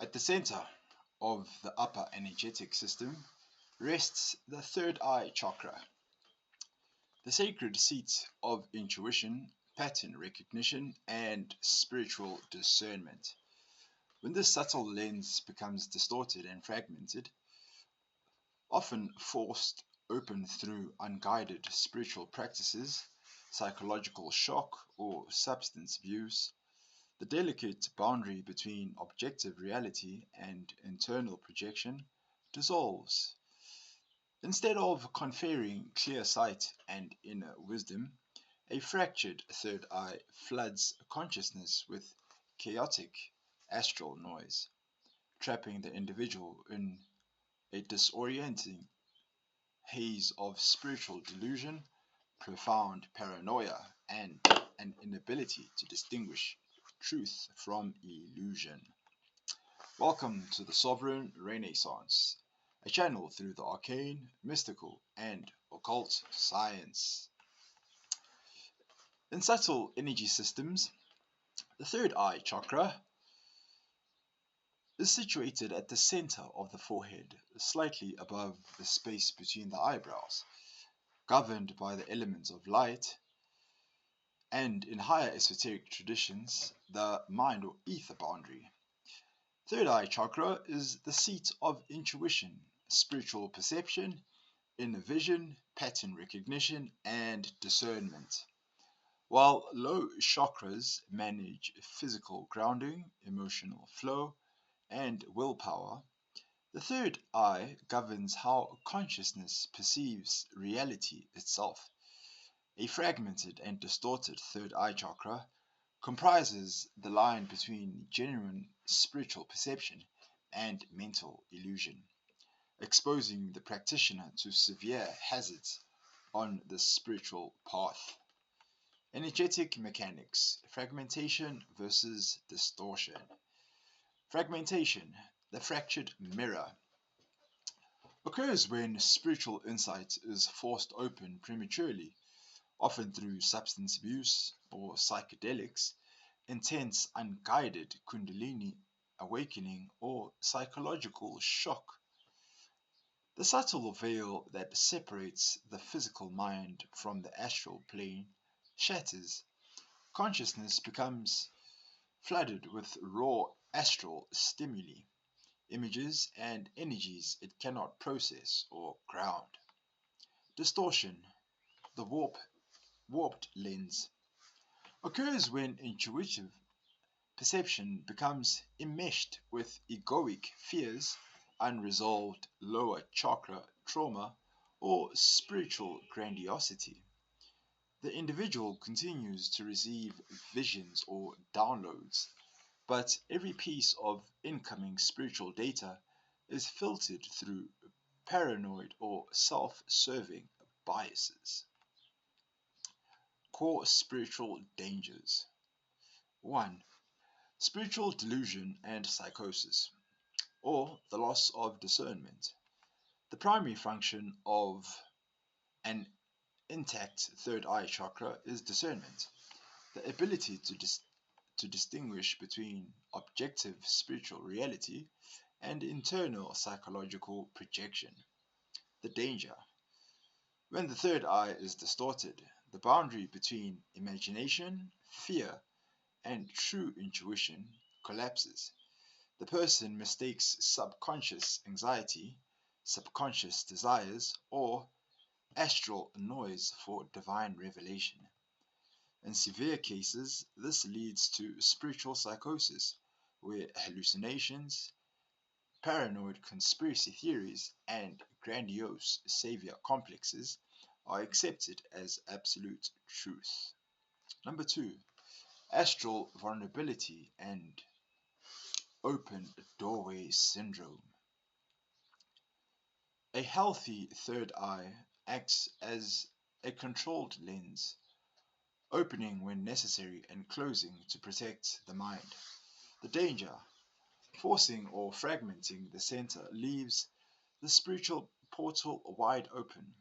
At the center of the upper energetic system rests the third eye chakra, the sacred seat of intuition, pattern recognition, and spiritual discernment. When this subtle lens becomes distorted and fragmented, often forced open through unguided spiritual practices, psychological shock, or substance abuse, the delicate boundary between objective reality and internal projection dissolves. Instead of conferring clear sight and inner wisdom, a fractured third eye floods consciousness with chaotic astral noise, trapping the individual in a disorienting haze of spiritual delusion, profound paranoia, and an inability to distinguish truth from illusion. Welcome to the Sovereign Renaissance, a channel through the arcane, mystical, and occult science. In subtle energy systems, the third eye chakra is situated at the center of the forehead, slightly above the space between the eyebrows, governed by the elements of light, and in higher esoteric traditions, the mind or ether boundary. Third eye chakra is the seat of intuition, spiritual perception, inner vision, pattern recognition, and discernment. While low chakras manage physical grounding, emotional flow, and willpower, the third eye governs how consciousness perceives reality itself. A fragmented and distorted third eye chakra comprises the line between genuine spiritual perception and mental illusion, exposing the practitioner to severe hazards on the spiritual path. Energetic mechanics, fragmentation versus distortion. Fragmentation, the fractured mirror, occurs when spiritual insight is forced open prematurely, often through substance abuse or psychedelics, intense unguided kundalini awakening, or psychological shock. The subtle veil that separates the physical mind from the astral plane shatters. Consciousness becomes flooded with raw astral stimuli, images, and energies it cannot process or ground. Distortion, the warped lens, occurs when intuitive perception becomes enmeshed with egoic fears, unresolved lower chakra trauma, or spiritual grandiosity. The individual continues to receive visions or downloads, but every piece of incoming spiritual data is filtered through paranoid or self serving biases. Core spiritual dangers. 1. Spiritual delusion and psychosis, or the loss of discernment. The primary function of an intact third eye chakra is discernment, the ability to distinguish between objective spiritual reality and internal psychological projection. The danger. When the third eye is distorted, the boundary between imagination, fear, and true intuition collapses. The person mistakes subconscious anxiety, subconscious desires, or astral noise for divine revelation. In severe cases, this leads to spiritual psychosis, where hallucinations, paranoid conspiracy theories, and grandiose savior complexes are accepted as absolute truth. Number 2, astral vulnerability and open doorway syndrome. A healthy third eye acts as a controlled lens, opening when necessary and closing to protect the mind. The danger: forcing or fragmenting the center leaves the spiritual portal wide open.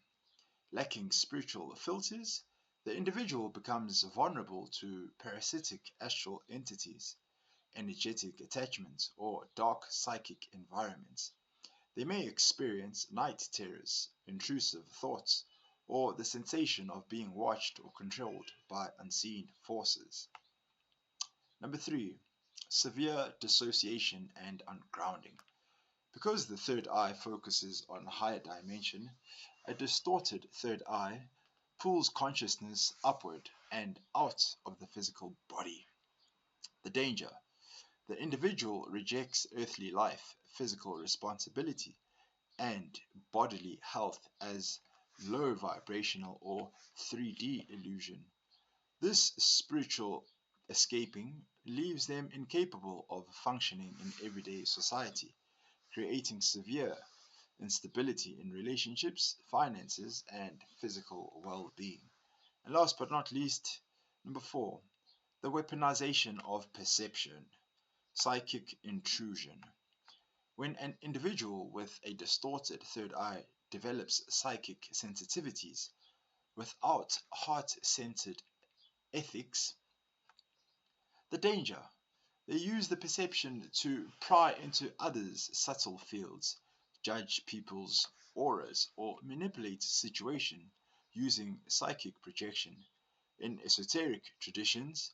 Lacking spiritual filters, the individual becomes vulnerable to parasitic astral entities, energetic attachments or dark psychic environments. They may experience night terrors, intrusive thoughts, or the sensation of being watched or controlled by unseen forces. Number 3, severe dissociation and ungrounding. Because the third eye focuses on a higher dimension, a distorted third eye pulls consciousness upward and out of the physical body. The danger: the individual rejects earthly life, physical responsibility, and bodily health as low vibrational or 3D illusion. This spiritual escaping leaves them incapable of functioning in everyday society, creating severe instability in relationships, finances, and physical well being. And last but not least, number 4, the weaponization of perception, psychic intrusion. When an individual with a distorted third eye develops psychic sensitivities without heart centered ethics, the danger: they use the perception to pry into others' subtle fields, judge people's auras, or manipulate situation using psychic projection. In esoteric traditions,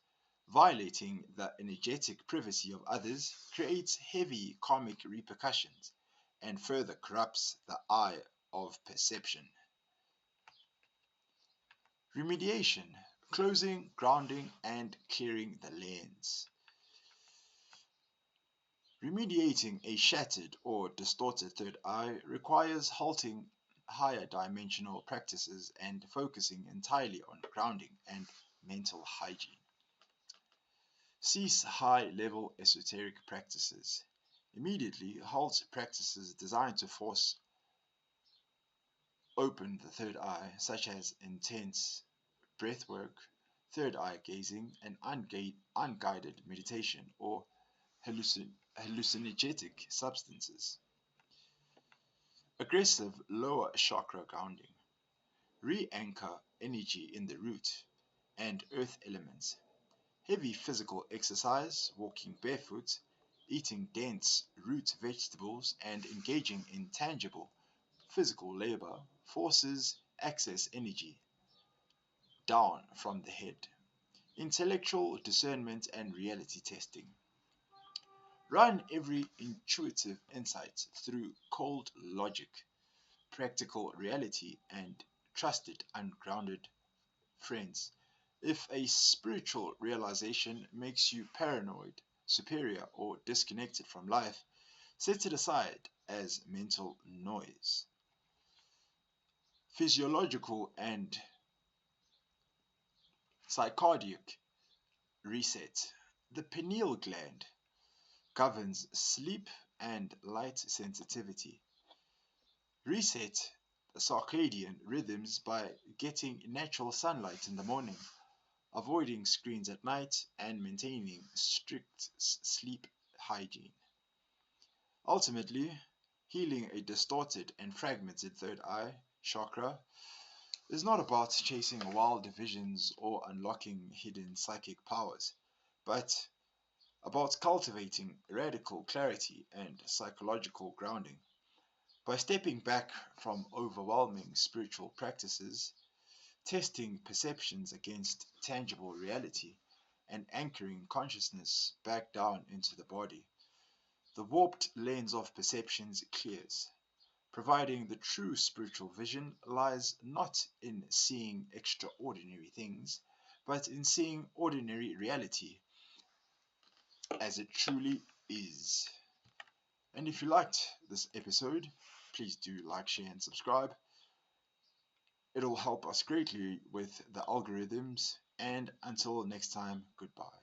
violating the energetic privacy of others creates heavy karmic repercussions and further corrupts the eye of perception. Remediation: closing, grounding, and clearing the lens. Remediating a shattered or distorted third eye requires halting higher dimensional practices and focusing entirely on grounding and mental hygiene. Cease high-level esoteric practices. Immediately halt practices designed to force open the third eye, such as intense breathwork, third eye gazing, and unguided meditation or hallucinogenic substances. Aggressive lower chakra grounding. Re-anchor energy in the root and earth elements. Heavy physical exercise, walking barefoot, eating dense root vegetables, and engaging in tangible physical labor forces excess energy down from the head. Intellectual discernment and reality testing. Run every intuitive insight through cold logic, practical reality, and trusted ungrounded friends. If a spiritual realization makes you paranoid, superior, or disconnected from life, set it aside as mental noise. Physiological and psychodic reset. The pineal gland governs sleep and light sensitivity. Reset circadian rhythms by getting natural sunlight in the morning, avoiding screens at night, and maintaining strict sleep hygiene. Ultimately, healing a distorted and fragmented third eye chakra is not about chasing wild visions or unlocking hidden psychic powers, but about cultivating radical clarity and psychological grounding. By stepping back from overwhelming spiritual practices, testing perceptions against tangible reality, and anchoring consciousness back down into the body, the warped lens of perceptions clears, providing the true spiritual vision lies not in seeing extraordinary things, but in seeing ordinary reality as it truly is. And if you liked this episode, please do like, share, and subscribe. It'll help us greatly with the algorithms. And until next time, goodbye.